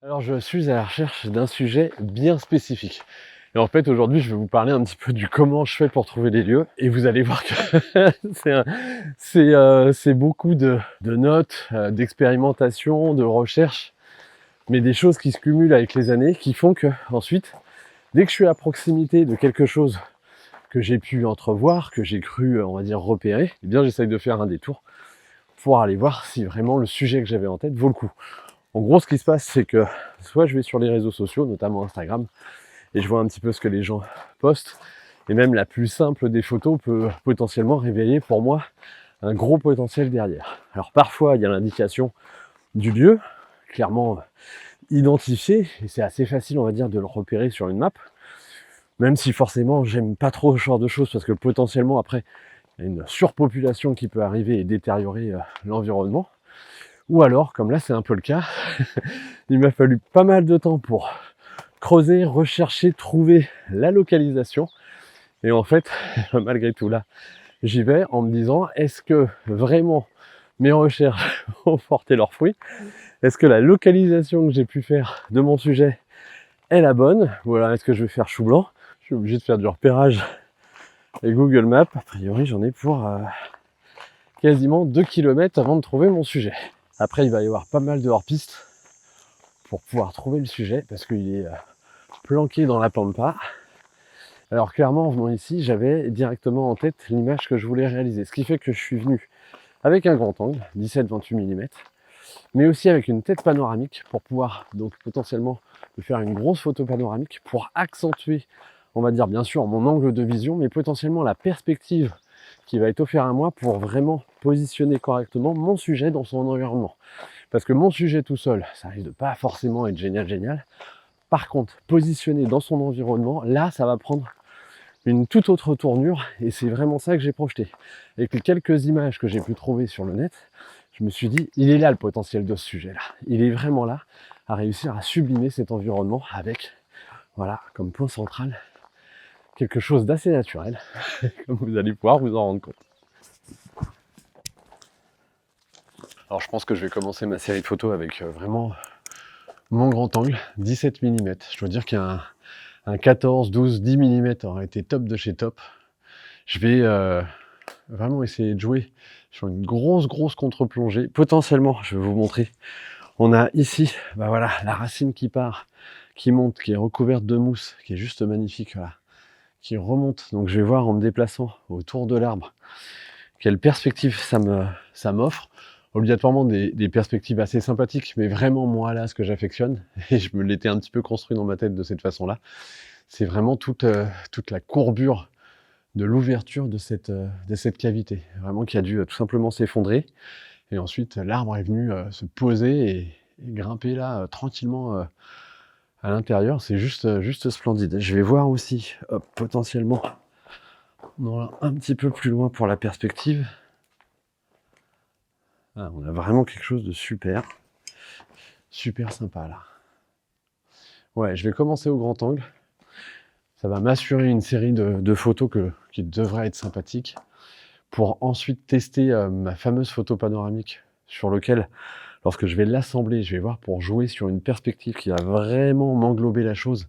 Alors, je suis à la recherche d'un sujet bien spécifique. Et en fait, aujourd'hui, je vais vous parler un petit peu du comment je fais pour trouver des lieux. Et vous allez voir que c'est beaucoup de notes, d'expérimentation, de recherche, mais des choses qui se cumulent avec les années, qui font que ensuite, dès que je suis à proximité de quelque chose que j'ai pu entrevoir, que j'ai cru, on va dire, repérer, eh bien, j'essaye de faire un détour pour aller voir si vraiment le sujet que j'avais en tête vaut le coup. En gros, ce qui se passe, c'est que soit je vais sur les réseaux sociaux, notamment Instagram, et je vois un petit peu ce que les gens postent, et même la plus simple des photos peut potentiellement révéler pour moi un gros potentiel derrière. Alors parfois, il y a l'indication du lieu, clairement identifié, et c'est assez facile, on va dire, de le repérer sur une map, même si forcément, j'aime pas trop ce genre de choses, parce que potentiellement, après, il y a une surpopulation qui peut arriver et détériorer l'environnement. Ou alors, comme là c'est un peu le cas, il m'a fallu pas mal de temps pour creuser, rechercher, trouver la localisation. Et en fait, malgré tout là, j'y vais en me disant, est-ce que vraiment mes recherches ont porté leurs fruits? Est-ce que la localisation que j'ai pu faire de mon sujet est la bonne? Ou alors est-ce que je vais faire chou blanc? Je suis obligé de faire du repérage et Google Maps. A priori, j'en ai pour quasiment 2 km avant de trouver mon sujet. Après, il va y avoir pas mal de hors-pistes pour pouvoir trouver le sujet parce qu'il est planqué dans la pampa. Alors clairement, en venant ici, j'avais directement en tête l'image que je voulais réaliser. Ce qui fait que je suis venu avec un grand angle, 17-28 mm, mais aussi avec une tête panoramique pour pouvoir donc potentiellement me faire une grosse photo panoramique pour accentuer, on va dire bien sûr mon angle de vision, mais potentiellement la perspective qui va être offerte à moi pour vraiment positionner correctement mon sujet dans son environnement. Parce que mon sujet tout seul, ça risque de pas forcément être génial. Par contre, positionné dans son environnement, là, ça va prendre une toute autre tournure et c'est vraiment ça que j'ai projeté. Avec les quelques images que j'ai pu trouver sur le net, je me suis dit, il est là le potentiel de ce sujet-là. Il est vraiment là à réussir à sublimer cet environnement avec, voilà, comme point central, quelque chose d'assez naturel, comme vous allez pouvoir vous en rendre compte. Alors je pense que je vais commencer ma série de photos avec vraiment mon grand angle, 17 mm. Je dois dire qu'un 14, 12, 10 mm aurait été top de chez top. Je vais vraiment essayer de jouer sur une grosse contre-plongée. Potentiellement, je vais vous montrer. On a ici, bah voilà, la racine qui part, qui monte, qui est recouverte de mousse, qui est juste magnifique, voilà, qui remonte. Donc je vais voir en me déplaçant autour de l'arbre quelle perspective ça m'offre. Obligatoirement des perspectives assez sympathiques, mais vraiment moi là, ce que j'affectionne, et je me l'étais un petit peu construit dans ma tête de cette façon-là, c'est vraiment toute la courbure de l'ouverture de cette cavité, vraiment qui a dû tout simplement s'effondrer. Et ensuite, l'arbre est venu se poser et grimper là tranquillement à l'intérieur. C'est juste splendide. Je vais voir aussi, hop, potentiellement, un petit peu plus loin pour la perspective. Ah, on a vraiment quelque chose de super sympa là. Ouais, je vais commencer au grand angle. Ça va m'assurer une série de photos qui devraient être sympathiques, pour ensuite tester ma fameuse photo panoramique sur lequel, lorsque je vais l'assembler, je vais voir pour jouer sur une perspective qui va vraiment m'englober la chose,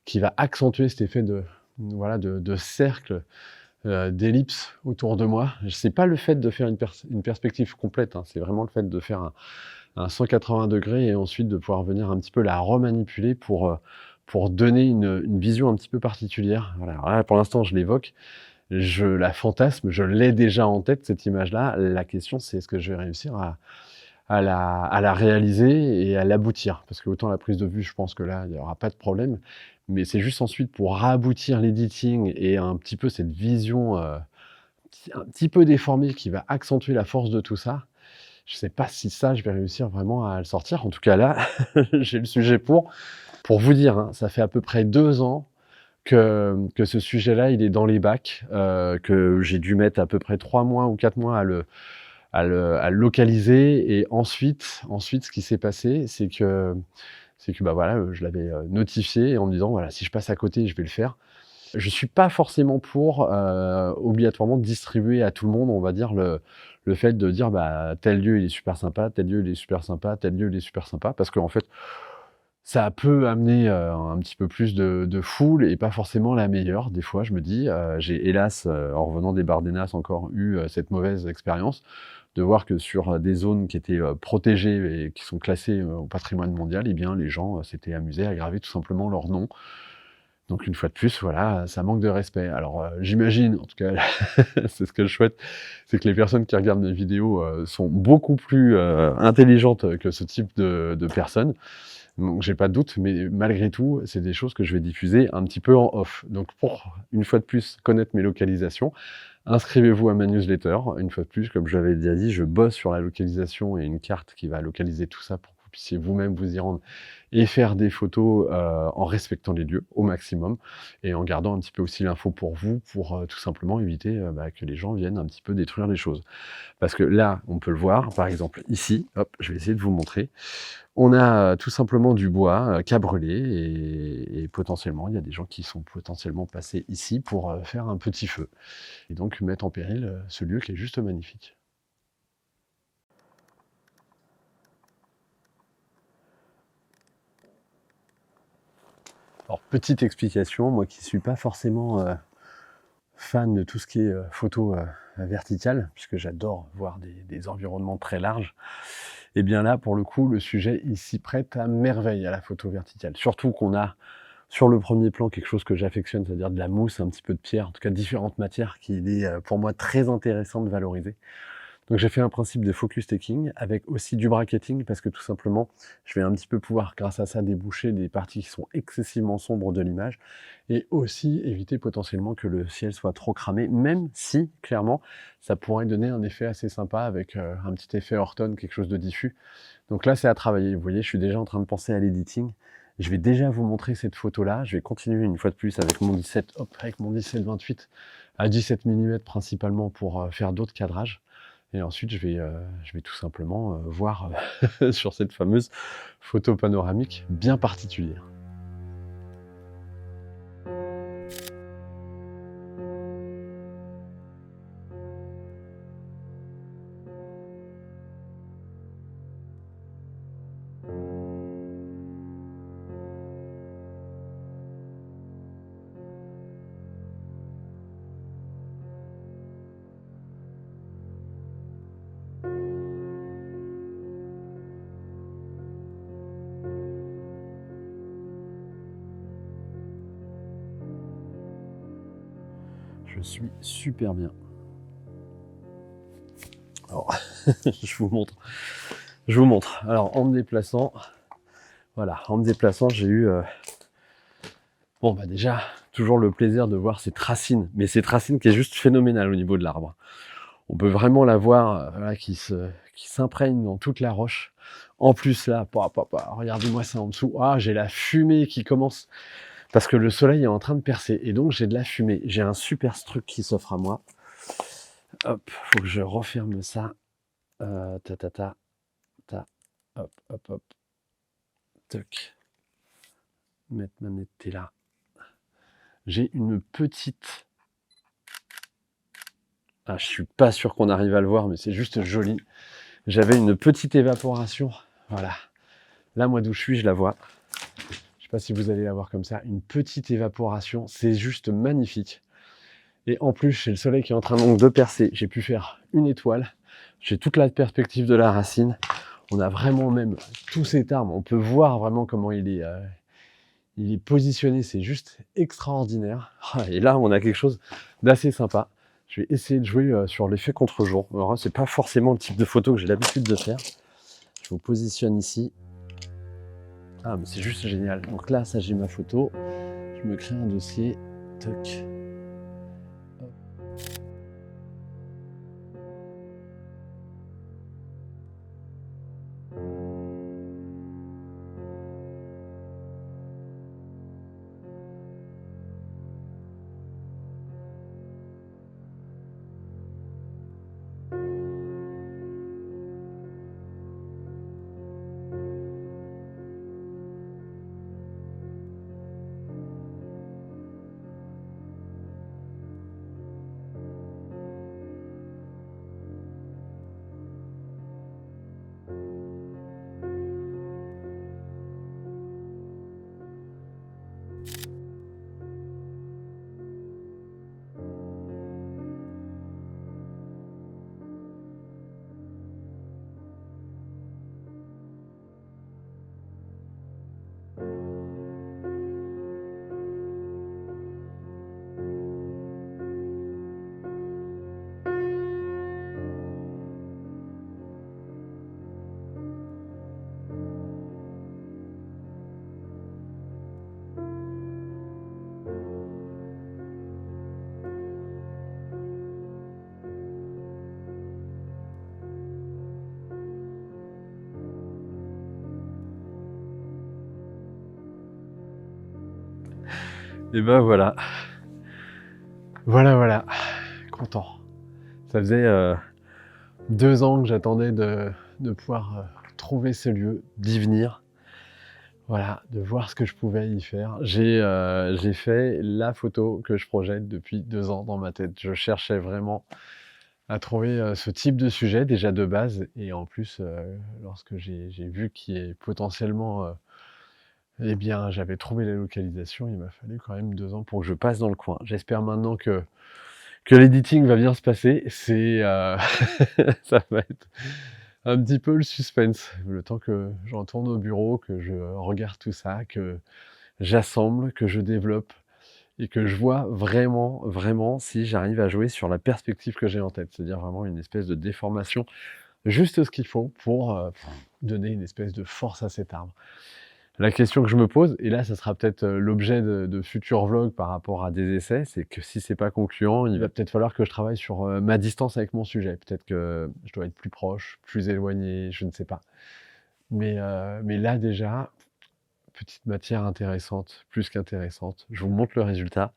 qui va accentuer cet effet voilà, de cercle, d'ellipse autour de moi. C'est pas le fait de faire une perspective complète, hein, c'est vraiment le fait de faire un 180 degrés et ensuite de pouvoir venir un petit peu la remanipuler pour donner une vision un petit peu particulière. Voilà. Alors là, pour l'instant, je l'évoque. Je la fantasme, je l'ai déjà en tête, cette image-là. La question, c'est est-ce que je vais réussir à la réaliser et à l'aboutir? Parce que autant la prise de vue, je pense que là, il n'y aura pas de problème. Mais c'est juste ensuite pour raboutir l'editing et un petit peu cette vision un petit peu déformée qui va accentuer la force de tout ça. Je ne sais pas si ça, je vais réussir vraiment à le sortir. En tout cas, là, j'ai le sujet pour. Pour vous dire, hein, ça fait à peu près 2 ans que ce sujet-là, il est dans les bacs, que j'ai dû mettre à peu près 3 mois ou 4 mois à le localiser. Et ensuite, ce qui s'est passé, c'est que bah voilà, je l'avais notifié en me disant voilà, si je passe à côté, je vais le faire. Je suis pas forcément pour obligatoirement distribuer à tout le monde, on va dire le fait de dire bah tel lieu il est super sympa, tel lieu il est super sympa, tel lieu il est super sympa, parce qu'en fait Ça peut amener, un petit peu plus de foule et pas forcément la meilleure. Des fois, je me dis, j'ai hélas, en revenant des Bardenas encore eu, cette mauvaise expérience de voir que sur, des zones qui étaient, protégées et qui sont classées, au patrimoine mondial, eh bien les gens, s'étaient amusés à graver tout simplement leur nom. Donc une fois de plus, voilà, ça manque de respect. Alors, j'imagine, en tout cas, c'est ce que je souhaite, c'est que les personnes qui regardent mes vidéos, sont beaucoup plus, intelligentes que ce type de personnes. Donc j'ai pas de doute, mais malgré tout, c'est des choses que je vais diffuser un petit peu en off. Donc pour, une fois de plus, connaître mes localisations, inscrivez-vous à ma newsletter. Une fois de plus, comme je l'avais déjà dit, je bosse sur la localisation et une carte qui va localiser tout ça pour que vous puissiez vous-même vous y rendre et faire des photos en respectant les lieux au maximum et en gardant un petit peu aussi l'info pour vous, pour tout simplement éviter que les gens viennent un petit peu détruire les choses. Parce que là, on peut le voir, par exemple ici, hop, je vais essayer de vous montrer. On a tout simplement du bois qui a brûlé et potentiellement, il y a des gens qui sont potentiellement passés ici pour faire un petit feu et donc mettre en péril ce lieu qui est juste magnifique. Alors, petite explication, moi qui suis pas forcément fan de tout ce qui est photo verticale, puisque j'adore voir des environnements très larges, et bien là, pour le coup, le sujet, il s'y prête à merveille à la photo verticale. Surtout qu'on a sur le premier plan quelque chose que j'affectionne, c'est-à-dire de la mousse, un petit peu de pierre, en tout cas différentes matières, qu'il est pour moi très intéressant de valoriser. Donc j'ai fait un principe de focus taking avec aussi du bracketing parce que tout simplement, je vais un petit peu pouvoir, grâce à ça, déboucher des parties qui sont excessivement sombres de l'image et aussi éviter potentiellement que le ciel soit trop cramé, même si, clairement, ça pourrait donner un effet assez sympa avec un petit effet Orton, quelque chose de diffus. Donc là, c'est à travailler. Vous voyez, je suis déjà en train de penser à l'editing. Je vais déjà vous montrer cette photo-là. Je vais continuer une fois de plus avec mon 17, hop, avec mon 17-28 à 17 mm principalement pour faire d'autres cadrages. Et ensuite, je vais tout simplement voir sur cette fameuse photo panoramique bien particulière. Je suis super bien. Alors, je vous montre. Je vous montre. Alors, en me déplaçant, voilà, en me déplaçant, j'ai eu, bon, bah déjà, toujours le plaisir de voir cette racine, mais cette racine qui est juste phénoménale au niveau de l'arbre. On peut vraiment la voir, voilà, qui s'imprègne dans toute la roche. En plus, là, regardez-moi ça en dessous. Ah, j'ai la fumée qui commence parce que le soleil est en train de percer et donc j'ai de la fumée. J'ai un super truc qui s'offre à moi. Hop, faut que je referme ça. Ta ta ta ta. Hop, hop, hop. Toc. Mettre ma netteté là. J'ai une petite. Ah, je suis pas sûr qu'on arrive à le voir, mais c'est juste joli. J'avais une petite évaporation. Voilà. Là, moi d'où je suis, je la vois. Je sais pas si vous allez la voir comme ça. Une petite évaporation. C'est juste magnifique. Et en plus, j'ai le soleil qui est en train donc de percer. J'ai pu faire une étoile. J'ai toute la perspective de la racine. On a vraiment même tout cet arbre. On peut voir vraiment comment il est positionné. C'est juste extraordinaire. Et là, on a quelque chose d'assez sympa. Je vais essayer de jouer sur l'effet contre-jour. Alors, c'est pas forcément le type de photo que j'ai l'habitude de faire. Je vous positionne ici. Ah, mais c'est juste génial. Donc là, ça, j'ai ma photo. Je me crée un dossier. Toc. Et ben voilà. Voilà. Content. Ça faisait 2 ans que j'attendais de pouvoir trouver ce lieu, d'y venir. Voilà, de voir ce que je pouvais y faire. J'ai fait la photo que je projette depuis 2 ans dans ma tête. Je cherchais vraiment à trouver ce type de sujet déjà de base et en plus lorsque j'ai vu qu'il est potentiellement eh bien j'avais trouvé la localisation, il m'a fallu quand même 2 ans pour que je passe dans le coin. J'espère maintenant que l'editing va bien se passer. C'est ça va être un petit peu le suspense. Le temps que j'en retourne au bureau, que je regarde tout ça, que j'assemble, que je développe et que je vois vraiment si j'arrive à jouer sur la perspective que j'ai en tête. C'est-à-dire vraiment une espèce de déformation, juste ce qu'il faut pour donner une espèce de force à cet arbre. La question que je me pose, et là ça sera peut-être l'objet de futurs vlogs par rapport à des essais, c'est que si c'est pas concluant, il va peut-être falloir que je travaille sur ma distance avec mon sujet. Peut-être que je dois être plus proche, plus éloigné, je ne sais pas. Mais là déjà, petite matière intéressante, plus qu'intéressante. Je vous montre le résultat.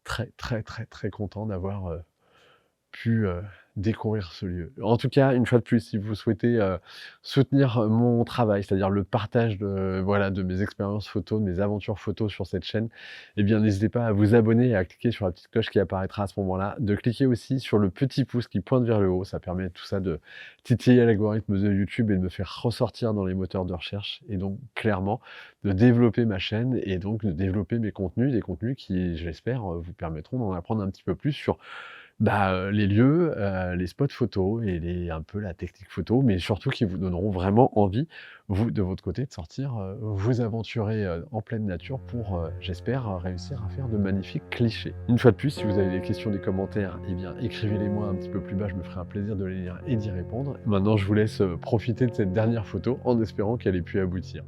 Très content d'avoir pu découvrir ce lieu. En tout cas, une fois de plus, si vous souhaitez soutenir mon travail, c'est-à-dire le partage de mes expériences photos, de mes aventures photos sur cette chaîne, eh bien n'hésitez pas à vous abonner et à cliquer sur la petite cloche qui apparaîtra à ce moment-là, de cliquer aussi sur le petit pouce qui pointe vers le haut, ça permet tout ça de titiller l'algorithme de YouTube et de me faire ressortir dans les moteurs de recherche, et donc clairement de développer ma chaîne et donc de développer mes contenus, des contenus qui, je l'espère, vous permettront d'en apprendre un petit peu plus sur les lieux, les spots photos et un peu la technique photo, mais surtout qui vous donneront vraiment envie, vous, de votre côté, de sortir, vous aventurer, en pleine nature pour, j'espère, réussir à faire de magnifiques clichés. Une fois de plus, si vous avez des questions, des commentaires, eh bien, écrivez-les-moi un petit peu plus bas, je me ferai un plaisir de les lire et d'y répondre. Maintenant, je vous laisse, profiter de cette dernière photo en espérant qu'elle ait pu aboutir.